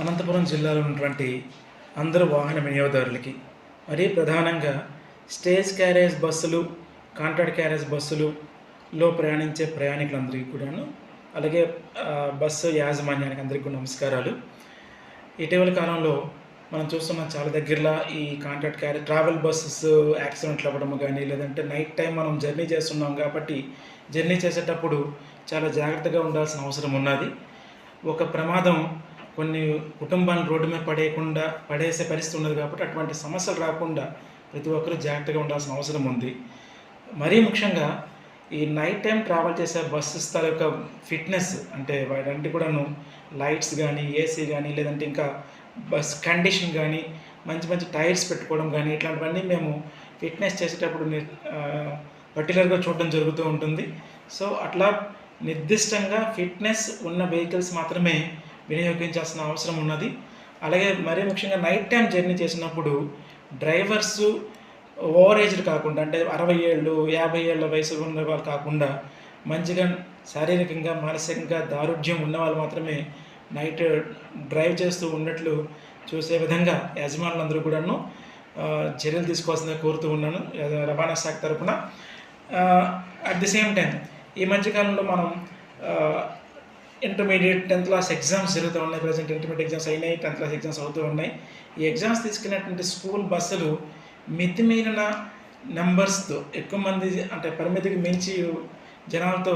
అనంతపురం జిల్లాలో ఉన్నటువంటి అందరు వాహన వినియోగదారులకి మరీ ప్రధానంగా స్టేజ్ క్యారేజ్ బస్సులు, కాంట్రాక్ట్ క్యారేజ్ బస్సులులో ప్రయాణించే ప్రయాణికులందరికీ కూడాను, అలాగే బస్సు యాజమాన్యానికి అందరికీ కూడా నమస్కారాలు. ఇటీవల కాలంలో మనం చూస్తున్నాం చాలా దగ్గరలో ఈ కాంట్రాక్ట్ క్యారేజ్ ట్రావెల్ బస్సెస్ యాక్సిడెంట్లు అవ్వడం కానీ, లేదంటే నైట్ టైం మనం జర్నీ చేస్తున్నాం కాబట్టి జర్నీ చేసేటప్పుడు చాలా జాగ్రత్తగా ఉండాల్సిన అవసరం ఉన్నది. ఒక ప్రమాదం కొన్ని కుటుంబాలను రోడ్డు మీద పడేసే పరిస్థితి ఉన్నది కాబట్టి అటువంటి సమస్యలు రాకుండా ప్రతి ఒక్కరూ జాగ్రత్తగా ఉండాల్సిన అవసరం ఉంది. మరీ ముఖ్యంగా ఈ నైట్ టైం ట్రావెల్ చేసే బస్సెస్ తాలూక ఫిట్నెస్, అంటే వాటి కూడాను లైట్స్ కానీ, ఏసీ కానీ, లేదంటే ఇంకా బస్ కండిషన్ కానీ, మంచి మంచి టైర్స్ పెట్టుకోవడం కానీ, ఇట్లాంటివన్నీ మేము ఫిట్నెస్ చేసేటప్పుడు పర్టికులర్గా చూడడం జరుగుతూ ఉంటుంది. సో అట్లా నిర్దిష్టంగా ఫిట్నెస్ ఉన్న వెహికల్స్ మాత్రమే వినియోగించాల్సిన అవసరం ఉన్నది. అలాగే మరీ ముఖ్యంగా నైట్ టైం జర్నీ చేసినప్పుడు డ్రైవర్సు ఓవర్ ఏజ్డ్ కాకుండా, అంటే 60 ఏళ్ళు 50 ఏళ్ళ వయసు ఉన్న వాళ్ళు కాకుండా మంచిగా శారీరకంగా మానసికంగా దారుఢ్యం ఉన్న వాళ్ళు మాత్రమే నైట్ డ్రైవ్ చేస్తూ ఉన్నట్లు చూసే విధంగా యజమానులందరూ కూడాను చర్యలు తీసుకోవాల్సిందిగా కోరుతూ ఉన్నాను రవాణా శాఖ తరఫున. అట్ ది సేమ్ టైం ఈ మధ్యకాలంలో మనం ఇంటర్మీడియట్ 10th క్లాస్ ఎగ్జామ్స్ జరుగుతూ ఉన్నాయి. ప్రజెంట్ ఇంటర్మీడియట్ ఎగ్జామ్స్ అయినాయి, 10th క్లాస్ ఎగ్జామ్స్ అవుతూ ఉన్నాయి. ఈ ఎగ్జామ్స్ తీసుకున్నటువంటి స్కూల్ బస్సులు మితిమీరిన నెంబర్స్తో, ఎక్కువ మంది అంటే పరిమితికి మించి జనాలతో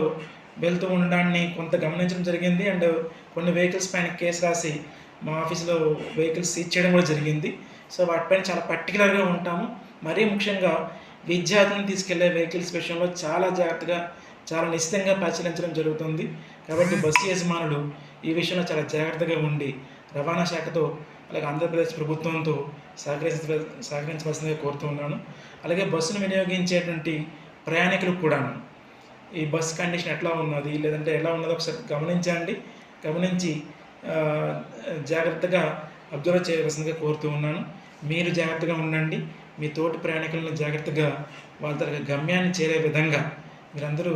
వెళ్తూ ఉండడాన్ని కొంత గమనించడం జరిగింది. అండ్ కొన్ని వెహికల్స్ పైన కేసు రాసి మా ఆఫీస్లో వెహికల్స్ సీజ్ చేయడం కూడా జరిగింది. సో వాటిపైన చాలా పర్టికులర్గా ఉంటాము. మరీ ముఖ్యంగా విద్యార్థులను తీసుకెళ్లే వెహికల్స్ విషయంలో చాలా జాగ్రత్తగా, చాలా నిశ్చితంగా పరిశీలించడం జరుగుతుంది. కాబట్టి బస్సు యజమానులు ఈ విషయంలో చాలా జాగ్రత్తగా ఉండి రవాణా శాఖతో, అలాగే ఆంధ్రప్రదేశ్ ప్రభుత్వంతో సహకరించవలసిందిగా కోరుతూ ఉన్నాను. అలాగే బస్సును వినియోగించేటువంటి ప్రయాణికులకు కూడా ఈ బస్ కండిషన్ ఎట్లా ఉన్నది, లేదంటే ఎలా ఉన్నదో ఒకసారి గమనించి జాగ్రత్తగా అబ్జర్వ్ చేయవలసిందిగా కోరుతూ ఉన్నాను. మీరు జాగ్రత్తగా ఉండండి. మీ తోటి ప్రయాణికులను జాగ్రత్తగా వాళ్ళ తన గమ్యాన్ని చేరే విధంగా మీరందరూ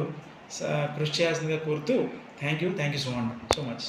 కృషి చేయాల్సిందిగా కోరుతూ థ్యాంక్ యూ సో మచ్.